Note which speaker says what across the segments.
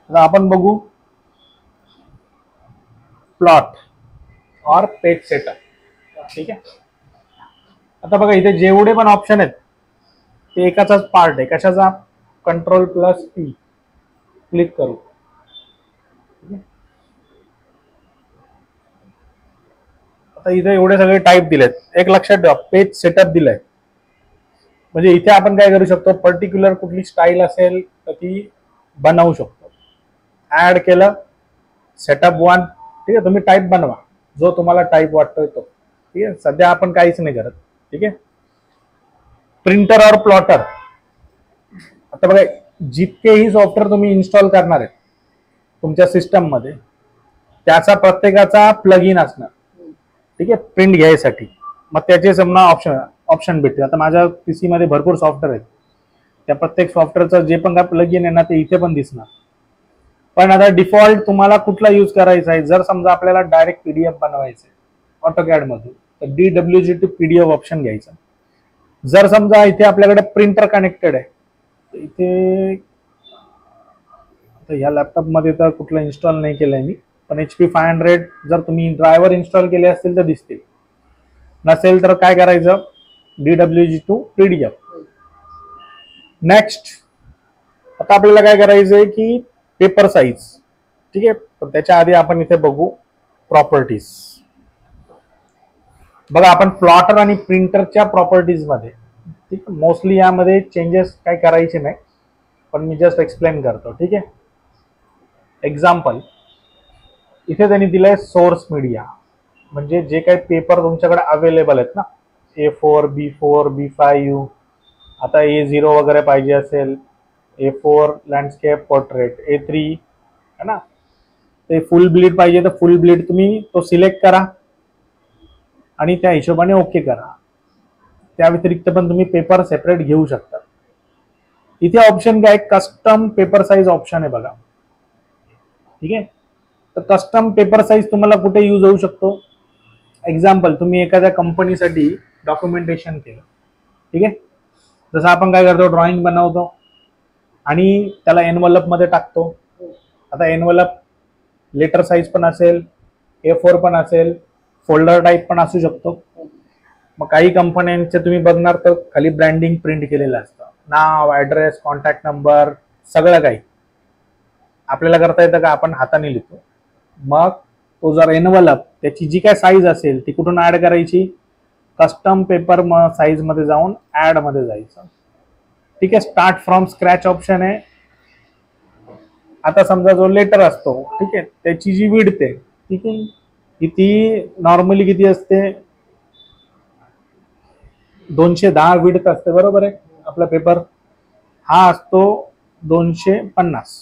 Speaker 1: आता आपण बघू प्लॉट और पेज सेटअप. ठीक आहे. आता बघा इथे जेवढे पण ऑप्शन आहेत ते एकाचाच पार्ट आहे. कशाचा? Ctrl+P क्लिक करू. आता इथे एवढे सगळे टाईप दिलेत. एक लक्षात ठेवा, पेज सेटअप दिलंय म्हणजे इथे आपण काय करू शकतो, पर्टिक्युलर कुठली स्टाईल असेल तर ती बनवू शकतो. ऍड केलं, सेटअप 1. ठीक आहे. तुम्ही टाईप बनवा जो तुम्हाला टाईप वाटतोय तो. ठीक आहे. सध्या आपण काहीच नाही करत. ठीक आहे. प्रिंटर और प्लॉटर. आता बघा जितकेही सॉफ्टवेअर तुम्ही इन्स्टॉल करणार आहेत तुमच्या सिस्टम मध्ये त्याचा प्रत्येकाचा प्लग इन असणार. ठीक आहे. प्रिंट घ्यायसाठी मग त्याचे समजा ऑप्शन भेटतील. आता माझ्या पीसी मध्ये भरपूर सॉफ्टवेअर आहेत. त्या प्रत्येक सॉफ्टवेअरचं जे पण काय प्लग इन आहे ना ते इथे पण दिसणार. पण आता डिफॉल्ट तुम्हाला कुठला यूज करायचा आहे. जर समजा आपल्याला डायरेक्ट पीडीएफ बनवायचं आहे ऑटोकॅड मधून तर DWG टू PDF ऑप्शन घ्यायचा. जर समजा इथे आपल्याकडे प्रिंटर कनेक्टेड आहे तर इथे या लॅपटॉप मध्ये तर कुठलं इन्स्टॉल नाही केलंय मी, पण HP 500 जर तुम्ही ड्रायव्हर इन्स्टॉल केले असतील तर दिसतील. नसेल तर काय करायचं, DWG टू PDF. नेक्स्ट आता आपल्याला काय करायचंय की पेपर साईज. ठीक आहे. तर त्याच्या आधी आपण इथे बघू प्रॉपर्टीज. बघा आपण प्लॉटर आणि प्रिंटरच्या प्रॉपर्टीज मध्ये ठीक आहे मोस्टली यामध्ये चेंजेस काय करायचे नाही, पण मी जस्ट एक्सप्लेन करतो. ठीक आहे. एक्झाम्पल इथे त्यांनी दिलंय सोर्स मीडिया, म्हणजे जे काही पेपर तुमच्याकडे अवेलेबल आहेत ना, A4, B4, B5, आता A0 वगैरे पाहिजे असेल, A4 लँडस्केप पोर्ट्रेट, A3 है ना, ते फुल ब्लीड पाहिजे तर फुल ब्लीड तुम्ही तो सिलेक्ट करा आणि त्या हिशोबाने ओके करा. त्या व्यतिरिक्त पण तुम्ही पेपर सेपरेट घेऊ शकता. इथे ऑप्शन काय, कस्टम पेपर साईज ऑप्शन आहे बघा. ठीक आहे. तर कस्टम पेपर साईज तुम्हाला कुठे यूज होऊ शकतो. एक्झाम्पल तुम्ही एखाद्या कंपनीसाठी डॉक्युमेंटेशन केलं. ठीक आहे. जसं आपण काय करतो, ड्रॉइंग बनवतो आणि त्याला एनवलप मध्ये टाकतो. आता एनवलप लेटर साईज पण असेल, A4 पण असेल, फोल्डर टाईप पण असू शकतो. मग काही कंपन्यांचे तुम्ही बघणार तर खाली ब्रँडिंग प्रिंट केलेलं असतं, नाव, ऍड्रेस, कॉन्टॅक्ट नंबर, सगळं काही. आपल्याला करता येतं का, आपण हाताने लिहितो. मग तो जर एनवलप त्याची जी काय साईज असेल ती कुठून ऍड करायची, कस्टम पेपर साईज मध्ये जाऊन ऍड मध्ये जायचं. ठीक आहे. स्टार्ट फ्रॉम स्क्रॅच ऑप्शन आहे. आता समजा जो लेटर असतो, ठीक आहे, त्याची जी विड्थ आहे, ठीक आहे, किती नॉर्मली किती असते, 210 विड्थ असते, बरोबर आहे. आपला पेपर हा असतो 250.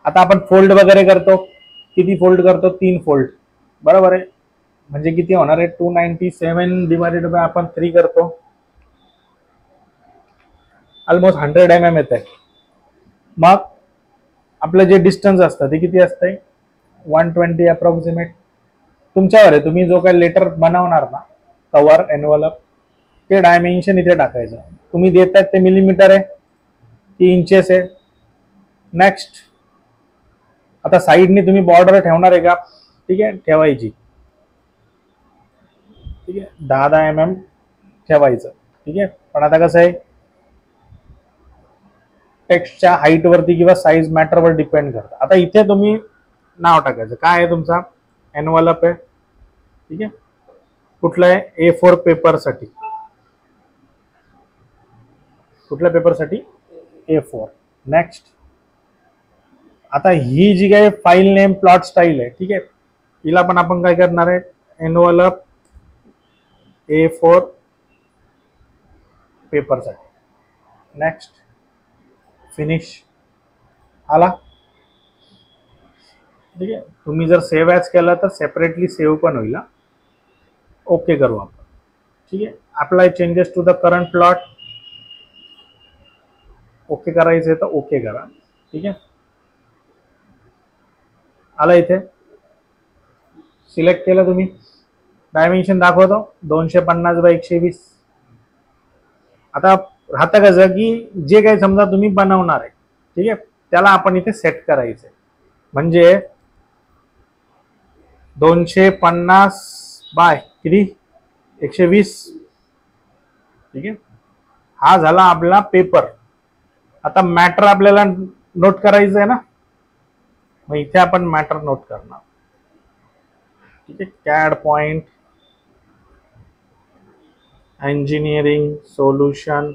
Speaker 1: आता आपण फोल्ड वगैरे करतो, किती फोल्ड करतो, 3 फोल्ड, बरोबर आहे. म्हणजे किती होणार आहे, 297 डिवायडेड बाय आपण 3 करतो, ऑलमोस्ट 100 mm येत आहे. मग आपलं जे डिस्टन्स असतं ते किती असतंय, 120 अप्रॉक्सिमेट. तुमच्यावर आहे, तुम्ही जो काही लेटर बनवणार ना, कव्हर, एनवलप, ते डायमेन्शन इथे टाकायचं. तुम्ही देतायत ते मिलीमीटर आहे की इंचेस आहे. नेक्स्ट आता साईडने तुम्ही बॉर्डर ठेवणार आहे का, ठीक आहे, ठेवायची. ठीक आहे. 10 mm ठेवायचं. ठीक आहे. पण आता कसं आहे, टेक्स्टच्या हाईट वरती किंवा साईज मॅटरवर डिपेंड करतं. आता इथे तुम्ही नाव टाकायचं, काय आहे तुमचा, एनवलप आहे. ठीक आहे. कुठलं आहे, A4 पेपरसाठी. कुठल्या पेपरसाठी, A4. नेक्स्ट आता ही जी काही फाईल नेम प्लॉट स्टाईल आहे, ठीक आहे, हिला पण आपण काय करणार आहे, एनवलप A4 पेपरसाठी. नेक्स्ट फिनिश आला. ठीक आहे. तुम्ही जर सेव्ह ॲज केला तर सेपरेटली सेव्ह पण होईल. ओके करू आपण. ठीक आहे. Apply changes to the current plot, okay करायचं तर ओके करा. ठीक आहे. आला, इथे सिलेक्ट केलं तुम्ही, डायमेन्शन दाखवतो 250 बाय 120. आता राहतं कसं की जे काही समजा तुम्ही बनवणार आहे, ठीक आहे, त्याला आपण इथे सेट करायचं म्हणजे 250 बाय किती 120. ठीक आहे, हा झाला आपला पेपर. आता मॅटर आपल्याला नोट करायचं आहे ना, मग इथे आपण मॅटर नोट करणार. ठीक आहे, CAD point engineering solution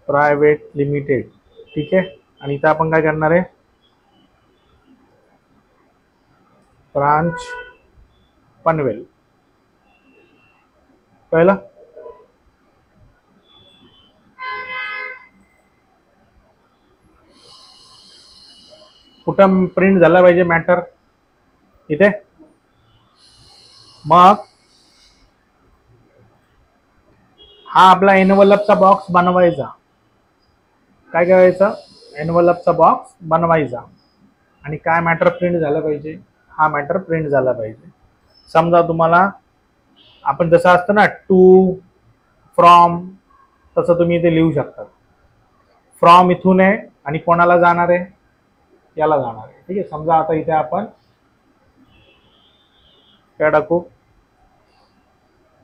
Speaker 1: private limited. ठीक आहे, आणि इथे आपण काय करणार आहे, ब्रांच पनवेल. कळलं? कुठं प्रिंट झाला पाहिजे मॅटर, इथे. मग हा आपला एनवलपचा बॉक्स बनवायचा. काय करायचं, एनवलपचा बॉक्स बनवायचा आणि काय मॅटर प्रिंट झाला पाहिजे, हा मॅटर प्रिंट झाला पाहिजे. समजा तुम्हाला आपण जसं असतं ना टू फ्रॉम, तसं तुम्ही इथे लिहू शकता. फ्रॉम इथून आहे आणि कोणाला जाणार आहे, याला जाणार आहे. ठीक आहे, समजा आता इथे आपण काय टाकू,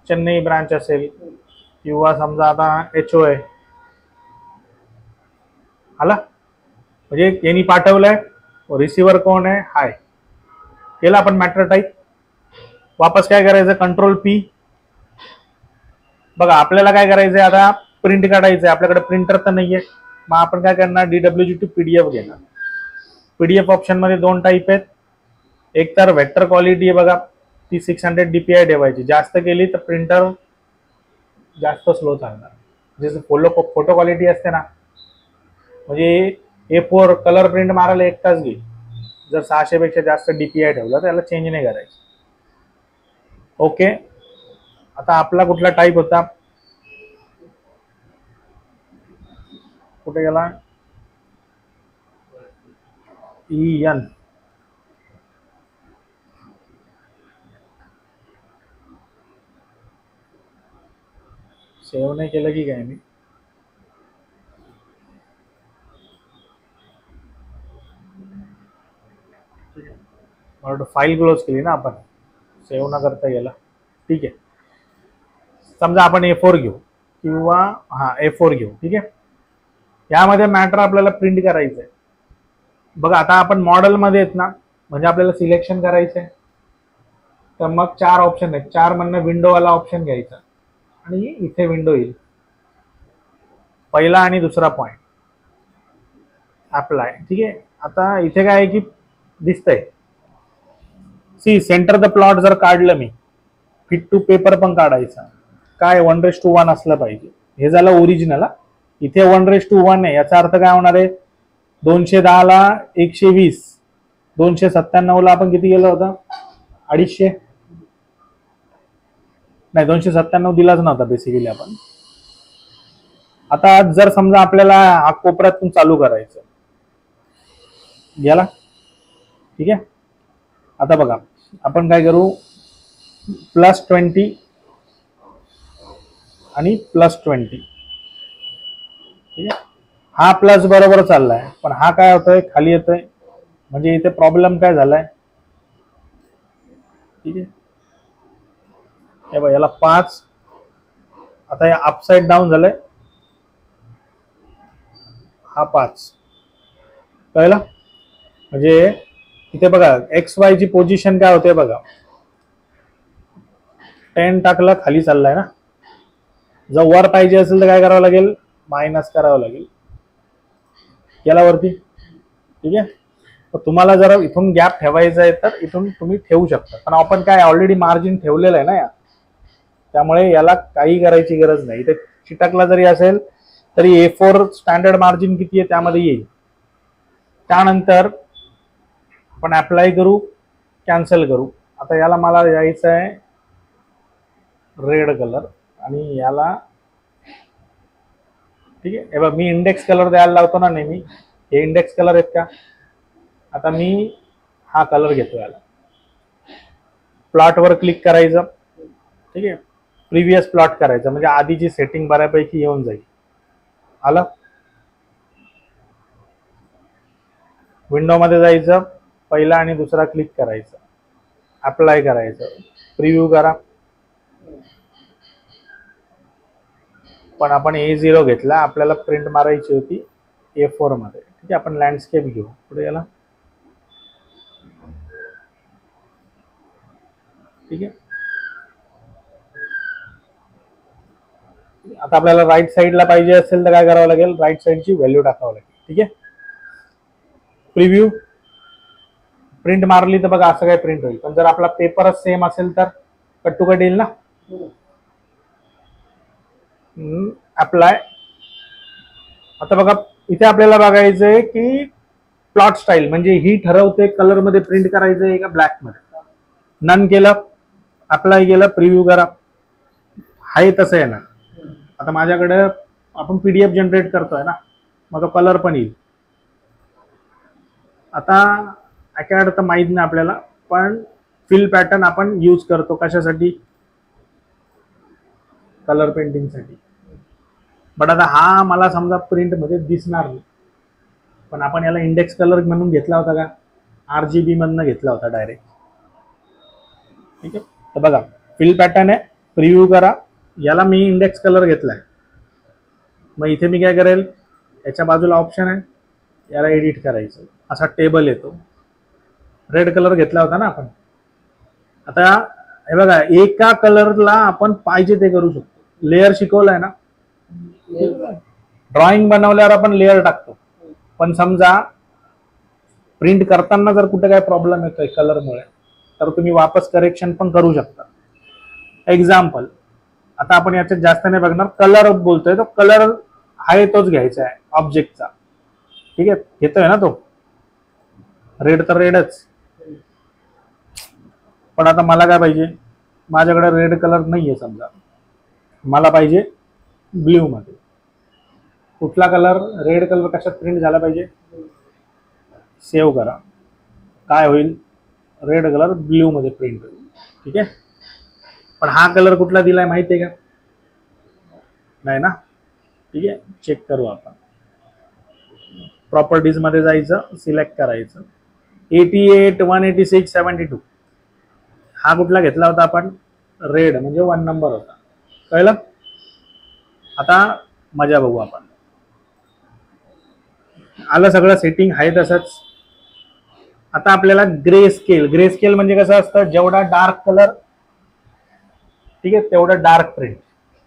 Speaker 1: चेन्नई ब्रांच असेल किंवा समजा आता HO आहे. आला म्हणजे यांनी पाठवलंय, रिसिव्हर कोण आहे, हाय. केला आपण मॅटर टाईप. वापस काय करायचं, कंट्रोल P. बघा आपल्याला काय करायचंय, आता प्रिंट काढायचंय. आपल्याकडे प्रिंटर तर नाहीये, मग आपण काय करणार, DWG टू PDF घेणार. PDF ऑप्शन मध्ये दोन टाईप आहेत. एक तर वेक्टर क्वालिटी आहे बघा, ती 600 DPI ठेवायची. जास्त केली तर प्रिंटर जास्त स्लो चालणार. जसं फोटो क्वालिटी असते ना, म्हणजे A4 कलर प्रिंट मारायला 1 तास घेईल. जर 600 पेक्षा जास्त DPI ठेवला तर त्याला चेंज नाही करायचं. ओके, आता आपला कुठला टाईप होता, कुठे गेला, EN. सेव्ह नाही केलं की काय मी, फाईल क्लोज केली ना आपण, सेव्ह न करता गेला. ठीक आहे, समजा आपण A4 घेऊ किंवा A4 घेऊ. ठीक आहे, यामध्ये मॅटर आपल्याला प्रिंट करायचं आहे. बघा आता आपण मॉडेलमध्ये आहेत ना, म्हणजे आपल्याला सिलेक्शन करायचं आहे. तर मग 4 ऑप्शन आहेत. 4 मधनं विंडोवाला ऑप्शन घ्यायचा आणि इथे विंडो येईल. पहिला आणि दुसरा पॉइंट अप्लाय. ठीक आहे, आता इथे काय आहे की दिसतंय, सी सेंटर द प्लॉट जर काढलं मी, फिट टू पेपर पण काढायचा, काय 1:1 असलं पाहिजे. हे झालं ओरिजिनल. इथे 1:1 आहे, याचा अर्थ काय होणार आहे, 210 ला 120, 297 ला आपण किती गेलं होतं, 250. नाही 297 दिलाच नव्हता बेसिकली आपण. आता जर समजा आपल्याला हा कोपऱ्यातून चालू करायचं गेला. ठीक आहे, आता बघा आपण काय करू, +20 आणि +20. ठीक आहे, हा प्लस बरोबर चाललाय, पण हा काय होतोय, खाली येतोय. म्हणजे इथे प्रॉब्लेम काय झालाय. ठीक आहे, हे बघा याला 5, आता हे अपसाइड डाऊन झालंय, हा 5. कळलं? म्हणजे इथे बघा XY ची पोझिशन काय होते बघा, 10 टाकलं खाली चाललाय ना. जर वर पाहिजे असेल तर काय करावं लागेल, मायनस करावं लागेल याला वरती. ठीक आहे, तर तुम्हाला जर इथून गॅप ठेवायचा आहे तर इथून तुम्ही ठेवू शकता, पण आपण काय ऑलरेडी मार्जिन ठेवलेलं आहे ना या, त्यामुळे याला काही करायची गरज नाही. इथे चिटकला जरी असेल तरी A4 स्टँडर्ड मार्जिन किती आहे त्यामध्ये येईल. त्यानंतर आपण अप्लाय करू, कॅन्सल करू. आता याला मला यायचं आहे रेड कलर आणि याला, ठीक आहे, हे बघ मी इंडेक्स कलर द्यायला लावतो ना नेहमी, हे इंडेक्स कलर आहेत का. आता मी हा कलर घेतो, याला प्लॉटवर क्लिक करायचं. ठीक आहे, प्रिव्हियस प्लॉट करायचं म्हणजे आधीची सेटिंग बऱ्यापैकी येऊन जाईल. आलं, विंडोमध्ये जायचं, पहिला आणि दुसरा क्लिक करायचं, अप्लाय करायचं, प्रिव्ह्यू करा. पण आपण A0 घेतला, आपल्याला प्रिंट मारायची होती A4 मध्ये. ठीक आहे, आपण लँडस्केप घेऊ. पुढे याला ठीक आहे. आता आपल्याला राईट साईडला पाहिजे असेल तर काय करावं लागेल, राईट साईडची व्हॅल्यू टाकावं लागेल. ठीक आहे, प्रिव्ह्यू प्रिंट मारली तर बघा असं काय प्रिंट होईल. पण जर आपला पेपरच सेम असेल तर कट टू कट येईल ना. अप्लाय. आता बघा इथे आपल्याला बघायचंय की प्लॉट स्टाईल म्हणजे ही ठरवते कलर मध्ये प्रिंट करायचंय का ब्लॅक मध्ये. नन केलं, अप्लाय केलं, प्रिव्ह्यू करा, हाय तसं येणार. आता माझ्याकडे आपण PDF जनरेट करतोय ना, मग तो कलर पण येईल. आता अकॅड तर माहित नाही आपल्याला, पण फिल पॅटर्न आपण यूज करतो कशासाठी, कलर पेंटिंगसाठी. बट आता हा मला समजा प्रिंट मध्ये दिसणार नाही, पण आपण याला इंडेक्स कलर म्हणून घेतला होता का, RGB मधनं घेतला होता डायरेक्ट. ठीक आहे, तर बघा फिल पॅटर्न आहे, प्रिव्ह्यू करा, याला मी इंडेक्स कलर घेतलाय. मग इथे मी काय करेल, याच्या बाजूला ऑप्शन आहे, याला एडिट करायचं, असा टेबल येतो. रेड कलर घेतला होता ना आपण. आता हे बघा एका कलरला आपण पाहिजे ते करू शकतो. लेअर शिकवलाय ना, ड्रॉइंग बनवल्यावर आपण लेअर टाकतो, पण समजा प्रिंट करताना जर कुठे काय प्रॉब्लेम येतोय कलरमुळे, तर तुम्ही वापस करेक्शन पण करू शकता. एक्झाम्पल, आता आपण याच्यात जास्त नाही बघणार, कलर बोलतोय, तो कलर आहे तोच घ्यायचा आहे ऑब्जेक्टचा. ठीक आहे, घेतोय ना तो रेड तर रेडच. पण आता मला काय पाहिजे, माझ्याकडे रेड कलर नाहीये समजा, मला पाहिजे ब्ल्यू मध्ये. कुठला कलर, रेड कलर कशात प्रिंट झाला पाहिजे, सेव्ह करा, काय होईल, रेड कलर ब्ल्यू मध्ये प्रिंट होईल. ठीक आहे, पण हा कलर कुठला दिलाय माहिती आहे का, नाही ना. ठीक आहे, चेक करू आपण. प्रॉपर्टीज मध्ये जायचं, सिलेक्ट करायचं, 88, 186, 72. हा कुठला घेतला होता आपण, रेड, म्हणजे 1 नंबर होता. कळलं. आता मजा बघू आपण. आलं सगळं सेटिंग आहे तसंच. आता आपल्याला ग्रे स्केल म्हणजे कसं असतं, जेवढा डार्क कलर ठीक आहे तेवढा डार्क प्रिंट,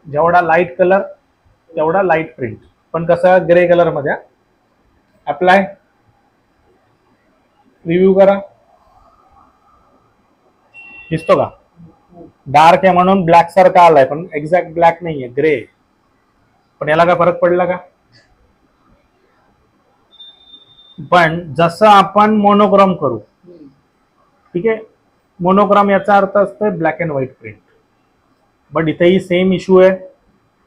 Speaker 1: जेवढा लाईट कलर तेवढा लाईट प्रिंट. पण कसं ग्रे कलर मध्ये. अप्लाय, रिव्ह्यू करा, दिसतो का, डार्क आहे म्हणून ब्लॅक सारखा आलाय, पण एक्झॅक्ट ब्लॅक नाहीये, ग्रे. पण याला काय फरक पडला का. पण जसं आपण मोनोक्रोम करू, ठीक आहे, मोनोक्रोम याचा अर्थ असतो black and white print. But इथेही सेम इश्यू आहे.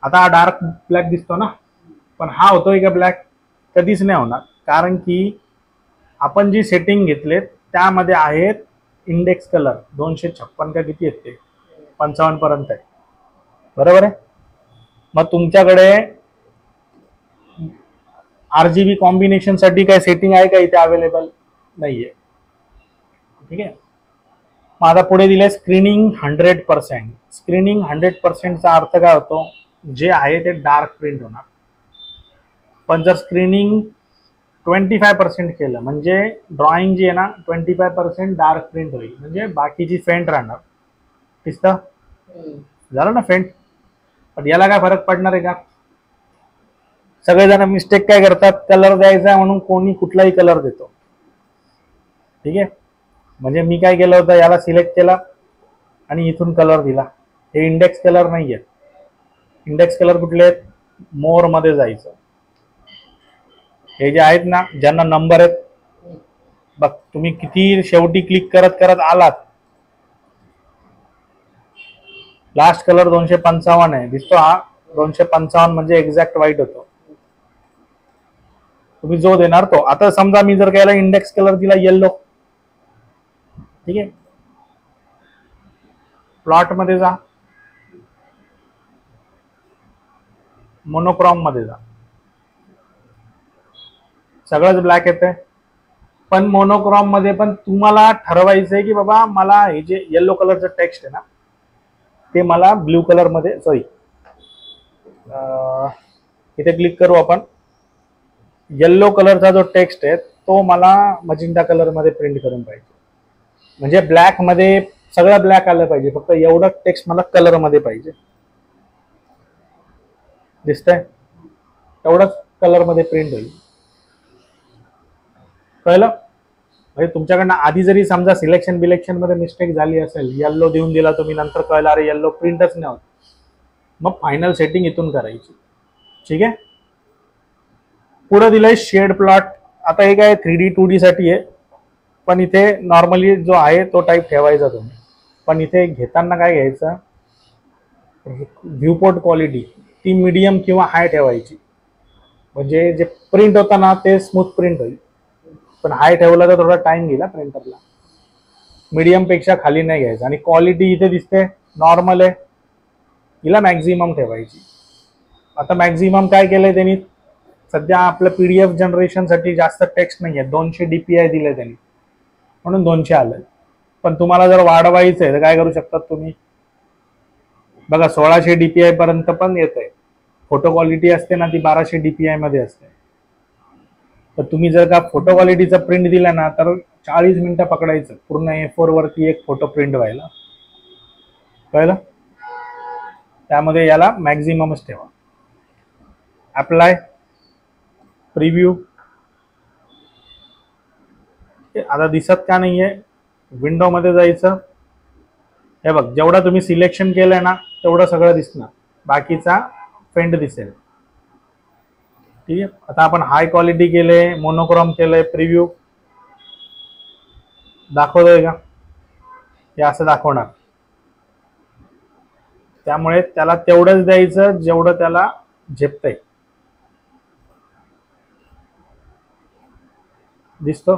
Speaker 1: आता हा डार्क ब्लॅक दिसतो ना, पण हा होतोय का ब्लॅक, कधीच नाही होणार. कारण की आपण जी सेटिंग घेतले त्यामध्ये आहेत इंडेक्स कलर 256 का किती आहेत ते, 55 पर्यंत आहे, बरोबर आहे. मग तुमच्याकडे RGB कॉम्बिनेशन साठी काय सेटिंग आहे का इथे अवेलेबल नाहीये. ठीक आहे, मग आता पुढे दिले स्क्रीनिंग 100%. स्क्रीनिंग 100%चा अर्थ काय होतो, जे आहे ते डार्क प्रिंट होणार. पण जर स्क्रीनिंग 25% केलं म्हणजे ड्रॉइंग जी आहे ना 25% डार्क प्रिंट होईल, म्हणजे बाकीची फेंट राहणार. दिसतं झालं ना फेंट. पण याला काय फरक पडणार आहे का. सगळेजण मिस्टेक काय करतात, कलर द्यायचा म्हणून कोणी कुठलाही कलर देतो. ठीक आहे, म्हणजे मी काय केलं होतं, याला सिलेक्ट केला आणि इथून कलर दिला. हे इंडेक्स कलर नाही आहेत. इंडेक्स कलर कुठले आहेत, मोर मध्ये जायचं. हे जे आहेत ना ज्यांना नंबर आहेत, बघ तुम्ही किती शेवटी क्लिक करत करत आलात, लास्ट कलर 255 आहे, दिसतो हा 255 म्हणजे एक्झॅक्ट व्हाईट होतो. तुम्ही जो देणार तो. आता समजा मी जर याला इंडेक्स कलर दिला येलो, ठीक आहे, प्लॉट मध्ये जा, मोनोक्रोम मध्ये जा, सगळंच ब्लॅक येते. पण मोनोक्रोम मध्ये पण तुम्हाला ठरवायचं आहे की बाबा मला हे जे येलो कलरचं टेक्स्ट आहे ना ते मला ब्ल्यू कलर मध्ये, सॉरी इथे क्लिक करू आपण, येल्लो कलरचा जो टेक्स्ट आहे तो मला मजिंटा कलर मध्ये प्रिंट करून पाहिजे. म्हणजे ब्लॅक मध्ये सगळं ब्लॅक आलं पाहिजे, फक्त एवढं टेक्स्ट मला कलर मध्ये पाहिजे. दिसतंय? एवढंच कलर मध्ये प्रिंट होईल. कळलं? म्हणजे तुमच्याकडनं आधी जरी समजा सिलेक्शन बिलेक्शन मध्ये मिस्टेक झाली असेल, येल्लो देऊन दिला तुम्ही, नंतर कळलं अरे येल्लो प्रिंटच नाही होत, मग फायनल सेटिंग इथून करायची. ठीक आहे. पुढे दिलंय शेड प्लॉट. आता हे काय 3D 2D साठी आहे, पण इथे नॉर्मली जो आहे तो टाईप ठेवायचा तुम्ही. पण इथे घेताना काय घ्यायचं, व्ह्यूपोर्ट क्वालिटी ती मीडियम किंवा हाय ठेवायची, म्हणजे जे प्रिंट होतं ना ते स्मूथ प्रिंट होईल. पण हाय ठेवला तर थोडा टाइम गेला प्रिंटरला. मीडियम पेक्षा खाली नाही घ्यायचं. आणि क्वालिटी इथे दिसते नॉर्मल आहे, हिला मॅक्झिमम ठेवायची. आता मॅक्झिमम काय केलंय त्यांनी, सध्या आपलं PDF जनरेशनसाठी जास्त टेक्स्ट नाही आहे, 200 DPI दिले त्यांनी, म्हणून 200 आलं. पण तुम्हाला जर वाढवायचं आहे तर काय करू शकतात तुम्ही, बघा 1600 DPI पर्यंत पण येत आहे. फोटो क्वालिटी असते ना ती 1200 DPI मध्ये असते. तर तुम्ही जर का फोटो क्वालिटीचा प्रिंट दिला ना तर 40 मिनिटं पकडायचं पूर्ण A4 वरती एक फोटो प्रिंट व्हायला. कळलं? त्यामध्ये याला मॅक्झिममच ठेवा. Apply, preview. आता दिसत का नाहीये, विंडो मध्ये जायचं. हे बघ, जेवढं तुम्ही सिलेक्शन केलंय ना तेवढं सगळं दिसणार, बाकीचा फेंड दिसेल. ठीक आहे. आता आपण हाय क्वालिटी केले, मोनोक्रोम केलंय, प्रिव्ह्यू दाखवतोय का, हे असं दाखवणार. त्यामुळे त्याला तेवढंच द्यायचं जेवढं त्याला झेपतंय. दिसतो?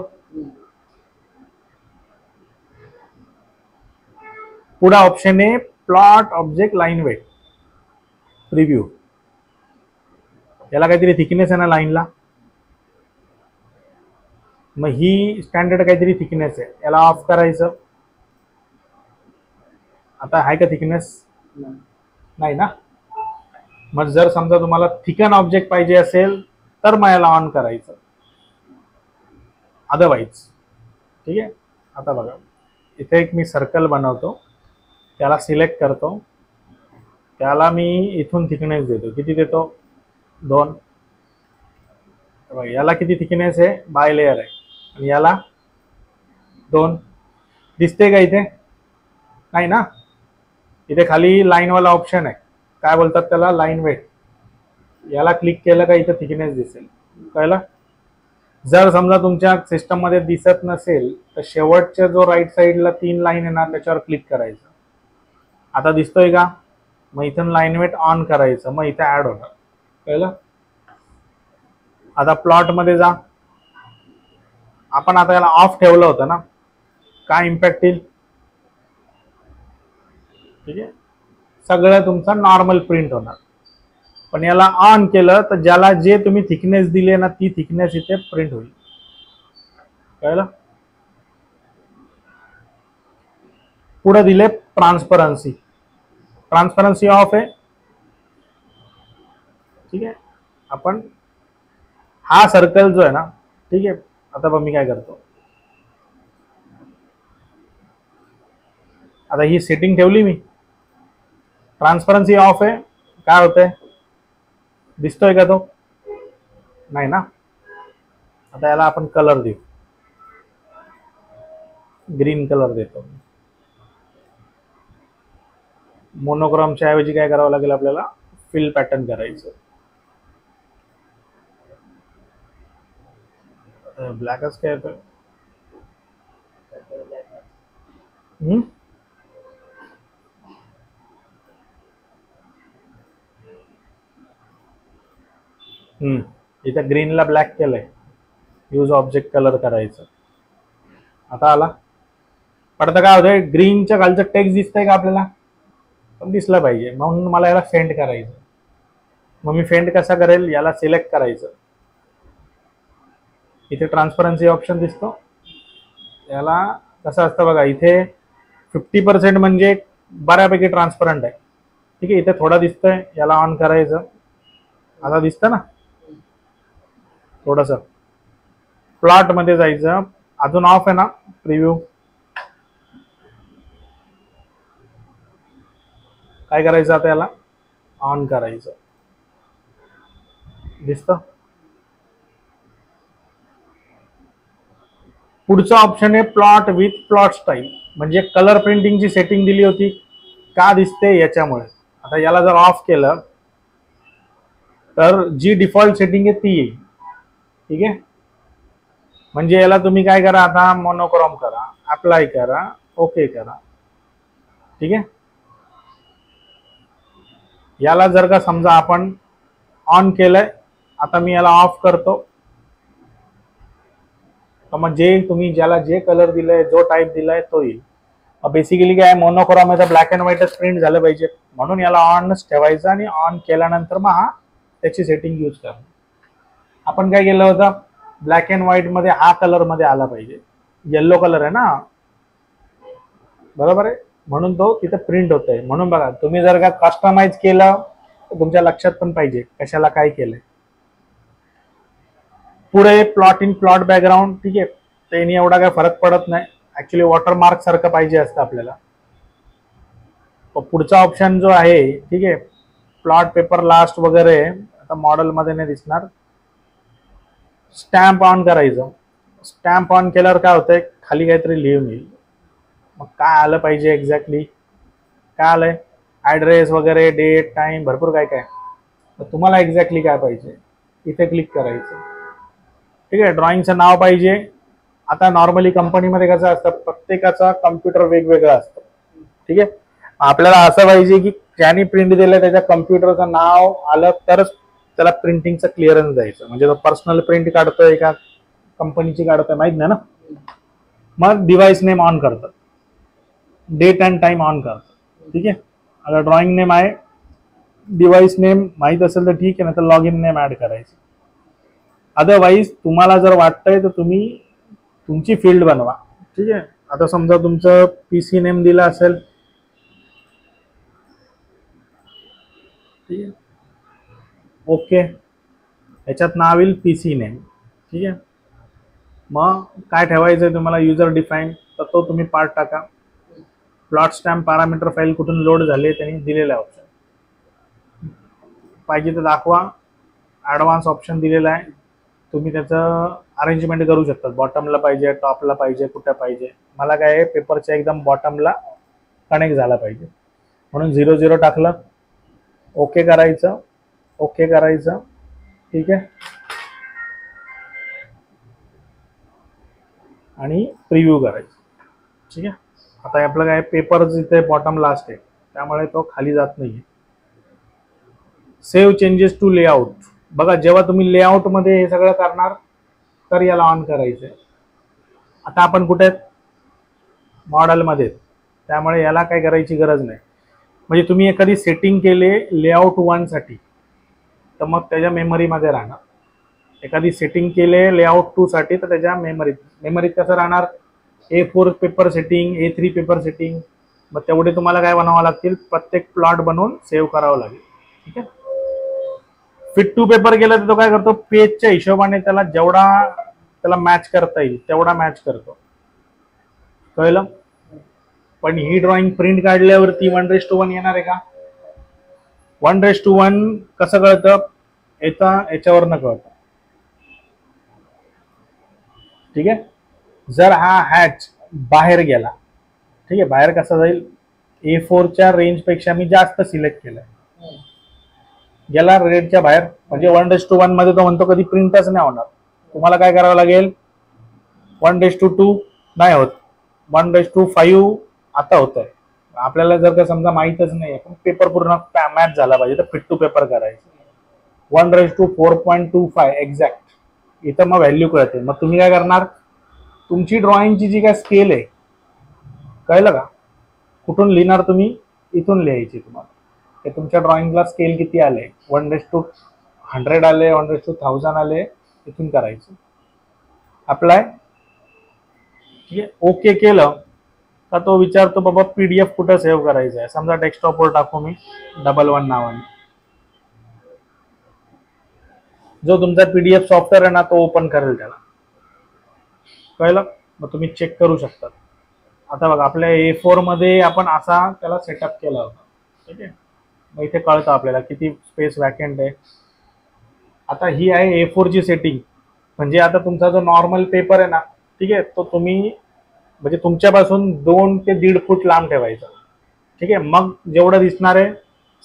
Speaker 1: पुढा ऑप्शन आहे plot object line weight preview. याला काहीतरी थिकनेस आहे ना लाईनला, मग ही स्टँडर्ड काहीतरी थिकनेस आहे, याला ऑफ करायचं. आता आहे का थिकनेस? नाही ना. मग जर समजा तुम्हाला थिकन ऑब्जेक्ट पाहिजे असेल तर मग याला ऑन करायचं, अदरवाईज. ठीक आहे. आता बघा, इथे एक मी सर्कल बनवतो, त्याला सिलेक्ट करतो, त्याला मी इथून थिकनेस देतो. किती देतो? 2. याला किती थिकनेस आहे? बाय लेयर आहे. आणि याला 2. दिसते का इथे? नाही ना. इथे खाली लाईनवाला ऑप्शन आहे, काय बोलतात त्याला, लाईन वेट. याला क्लिक केलं का इथे थिकनेस दिसेल. कळलं? जर समजा तुमच्या सिस्टम मध्ये दिसत नसेल तर शेवटच्या जो राईट साईडला 3 लाईन आहे ना त्याच्यावर क्लिक करायचं. आता दिसतोय का? मग इथून लाईन वेट ऑन करायचं, मग इथे ऍड होणार. कळलं? आता प्लॉट मध्ये जा. आपण आता याला ऑफ ठेवलं होतं ना, काय इम्पॅक्ट येईल? ठीक आहे, सगळं तुमचं नॉर्मल प्रिंट होणार. पण याला ऑन केलं तर ज्याला जे तुम्ही थिकनेस दिली ना ती थिकनेस इथे प्रिंट होईल. कळलं? पुढे दिले ट्रान्सपरन्सी. ट्रान्सपरन्सी ऑफ आहे. ठीक आहे. आपण हा सर्कल जो आहे ना, ठीक आहे, आता बघ मी काय करतो, आता ही सेटिंग ठेवली मी, ट्रान्सपरन्सी ऑफ आहे. काय होतंय? दिसतोय का तो? नाही ना. आता याला आपण कलर देऊ, ग्रीन कलर देतो. मोनोक्रोमच्या ऐवजी काय करावं लागेल आपल्याला, फिल पॅटर्न करायचं. ब्लॅकच काय येतोय? इथं ग्रीनला ब्लॅक केलंय, यूज ऑब्जेक्ट कलर करायचं. आता आला. पडतं काय होतंय, ग्रीनच्या खालचं टेक्स्ट दिसतंय का आपल्याला? पण दिसलं पाहिजे, म्हणून मला याला फेंट करायचं. मग मी फेंट कसा करेल, याला सिलेक्ट करायचं. इथे ट्रान्सपरन्सी ऑप्शन दिसतो, याला कसं असतं बघा, इथे 50% म्हणजे बऱ्यापैकी ट्रान्सपरंट आहे. ठीक आहे, इथे थोडा दिसतंय, याला ऑन करायचं, आता दिसतं ना. थोडस प्लॉट मध्ये जायचं, अजून ऑफ आहे ना प्रिव्ह्यू. काय करायचं आता, याला ऑन करायचं, दिसतं. पुढचा ऑप्शन आहे प्लॉट विथ प्लॉट स्टाईल, म्हणजे कलर प्रिंटिंगची सेटिंग दिली होती का दिसते याच्यामुळे. आता याला जर ऑफ केलं तर जी डिफॉल्ट सेटिंग आहे ती येईल. ठीक आहे, म्हणजे याला तुम्ही काय करा, आता मोनोक्रोम करा, अप्लाय करा, ओके करा. ठीक आहे, याला जर का समजा आपण ऑन केलंय, आता मी याला ऑफ करतो, तर मग जे तुम्ही ज्याला जे कलर दिलाय, जो टाईप दिलाय तो येईल. बेसिकली काय, मोनोक्रोम आहे तर ब्लॅक अँड व्हाईटच प्रिंट झालं पाहिजे, म्हणून याला ऑनच ठेवायचं आणि ऑन केल्यानंतर मग हा त्याची सेटिंग यूज करा. आपण काय केलं होतं, ब्लॅक अँड व्हाईट मध्ये हा कलर मध्ये आला पाहिजे, येल्लो कलर आहे ना, बरोबर आहे, म्हणून तो तिथे प्रिंट होतोय. म्हणून बघा, तुम्ही जर का कस्टमाइज केलं तर तुमच्या लक्षात पण पाहिजे कशाला काय केलंय. पुढे प्लॉट इन प्लॉट बॅकग्राऊंड. ठीक आहे, त्याने एवढा काय फरक पडत नाही, ऍक्च्युली वॉटरमार्क सारखं पाहिजे असतं आपल्याला. पुढचा ऑप्शन जो आहे, ठीक आहे, प्लॉट पेपर लास्ट वगैरे, आता मॉडेल मध्ये नाही दिसणार. स्टॅम्प ऑन करायचं, स्टॅम्प ऑन केल्यावर काय होतंय, खाली काहीतरी लिहून येईल. मग काय आलं पाहिजे एक्झॅक्टली, काय आलंय, ऍड्रेस वगैरे, डेट, टाइम, भरपूर काय काय. तुम्हाला एक्झॅक्टली काय पाहिजे, इथे क्लिक करायचं. ठीक आहे, ड्रॉइंगचं नाव पाहिजे. आता नॉर्मली कंपनीमध्ये कसं असतं, प्रत्येकाचा कम्प्युटर वेगवेगळा असतो. ठीक आहे, आपल्याला असं पाहिजे की ज्याने प्रिंट दिलं त्याच्या कम्प्युटरचं नाव आलं तरच त्याला प्रिंटिंगचं क्लिअरन्स द्यायचं. म्हणजे तो पर्सनल प्रिंट काढतोय का कंपनीची काढतोय माहित नाही ना. मग डिव्हाइस नेम ऑन करतात, डेट अँड टाइम ऑन करतात. ठीक आहे, आता ड्रॉइंग नेम आहे, डिव्हाइस नेम माहीत असेल तर ठीक आहे, ना तर लॉग इन नेम ऍड करायचं. अदरवाईज तुम्हाला जर वाटतंय तर तुम्ही तुमची फील्ड बनवा. ठीक आहे, आता समजा तुमचं पीसी नेम दिलं असेल, ठीक आहे, ओके, याच्यात नाव येईल पीसी नेम. ठीक आहे, मग काय ठेवायचं तुम्हाला, युजर डिफाईन, तर तो तुम्ही पार्ट टाका. प्लॉट स्टॅम्प पॅरामीटर फाईल कुठून लोड झाले त्यांनी दिलेला आहे ऑप्शन, पाहिजे तर दाखवा. ॲडव्हान्स ऑप्शन दिलेला आहे, तुम्ही त्याचं अरेंजमेंट करू शकता, बॉटमला पाहिजे, टॉपला पाहिजे, कुठं पाहिजे. मला काय आहे, पेपरच्या एकदम बॉटमला कनेक्ट झाला पाहिजे, म्हणून 0 टाकलं, ओके करायचं, ओके करायचं. ठीक आहे, आणि प्रिव्ह्यू करायचं. ठीक आहे, आता आपलं काय, पेपर इथे बॉटम लास्ट आहे त्यामुळे तो खाली जात नाही. Save changes to layout. बघा, जेव्हा तुम्ही लेआउट मध्ये हे सगळं करणार तर याला ऑन करायचंय. आता आपण कुठे, मॉडेलमध्ये, त्यामुळे याला काय करायची गरज नाही. म्हणजे तुम्ही एखादी सेटिंग केले लेआउट 1 साठी तर मग त्याच्या मेमरीमध्ये राहणार. एखादी सेटिंग केले लेआउट 2 साठी तर त्याच्या मेमरीत कसं राहणार, A4 paper setting, A3 paper setting. मग तेवढे तुम्हाला काय बनावं लागतील, प्रत्येक प्लॉट बनवून सेव्ह करावं लागेल. ठीक आहे, फिट टू पेपर केलं तर तो काय करतो, पेजच्या हिशोबाने त्याला जेवढा त्याला मॅच करता येईल तेवढा मॅच करतो. कळलं. पण ही ड्रॉइंग प्रिंट काढल्यावरती 1:1 येणार आहे का, 1:1 कसं कळतं, याच्यावरनं कळतं. ठीक आहे, जर हा हॅच बाहेर गेला, ठीक आहे, बाहेर कसा जाईल, A4च्या रेंजपेक्षा मी जास्त सिलेक्ट केलंय, गेला रेडच्या बाहेर, म्हणजे 1:1 मध्ये तो म्हणतो कधी प्रिंटच नाही होणार. तुम्हाला काय करावं लागेल, 1:2 नाही होत, 1:5 आता होत आहे. आपल्याला जर का समजा माहीतच नाही पण पेपर पूर्ण मॅच झाला पाहिजे तर फिट टू पेपर करायचं, 1:4.25 एक्झॅक्ट. इथं मग व्हॅल्यू कळते. मग तुम्ही काय करणार, तुमची ड्रॉइंगची जी काय स्केल आहे, कळलं का, कुठून लिहिणार तुम्ही, इथून लिहायची तुम्हाला. ते तुमच्या ड्रॉइंगला स्केल किती आले, 1:100 आले, 1:1000 आले, इथून करायचं. अप्लाय, ठीक आहे. ओके केलं का तो विचारतो बाबा PDF कुठं सेव्ह करायचं आहे. समजा डेस्कटॉपवर टाकू मी 11 नावाने. जो तुमचा PDF सॉफ्टवेअर आहे ना तो ओपन करेल त्याला. कळलं? मग तुम्ही चेक करू शकता. आता बघा आपल्या A4 मध्ये आपण असा त्याला सेटअप केला होता. ठीक आहे. मग इथे कळतं आपल्याला किती स्पेस वॅकंट आहे. आता ही आहे A4 ची सेटिंग. म्हणजे आता तुमचा जो नॉर्मल पेपर आहे ना, ठीक आहे, तो तुम्ही म्हणजे तुमच्यापासून 2 ते 1.5 फूट लांब ठेवायचा. ठीक आहे. मग जेवढं दिसणार आहे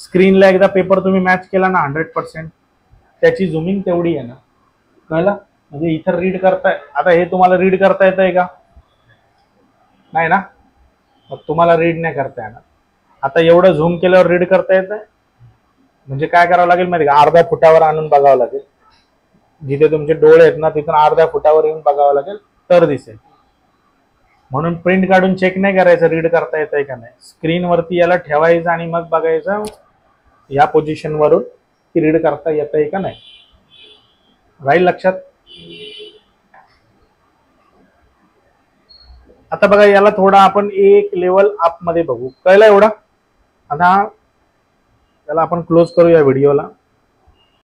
Speaker 1: स्क्रीनला एकदा पेपर तुम्ही मॅच केला ना 100%, त्याची झुमिंग तेवढी आहे ना. कळलं? म्हणजे इथं रीड करताय. आता हे तुम्हाला रीड करता येत आहे का? नाही ना. मग तुम्हाला रीड नाही करता येणार. आता एवढं झूम केल्यावर रीड करता येत आहे. म्हणजे काय करावं लागेल माहिती का, अर्ध्या फुटावर आणून बघावं लागेल. जिथे तुमचे डोळे आहेत ना तिथून अर्ध्या फुटावर येऊन बघावं लागेल तर दिसेल. म्हणून प्रिंट काढून चेक नाही करायचं रीड करता येतंय का नाही. स्क्रीनवरती याला ठेवायचं आणि मग बघायचं या पोझिशनवरून की रीड करता येतंय का नाही. राहील लक्षात. आता बघा याला थोडा आपण एक लेवल अप मध्ये बघू. कळलं एवढा? आता त्याला आपण क्लोज करू या व्हिडिओला.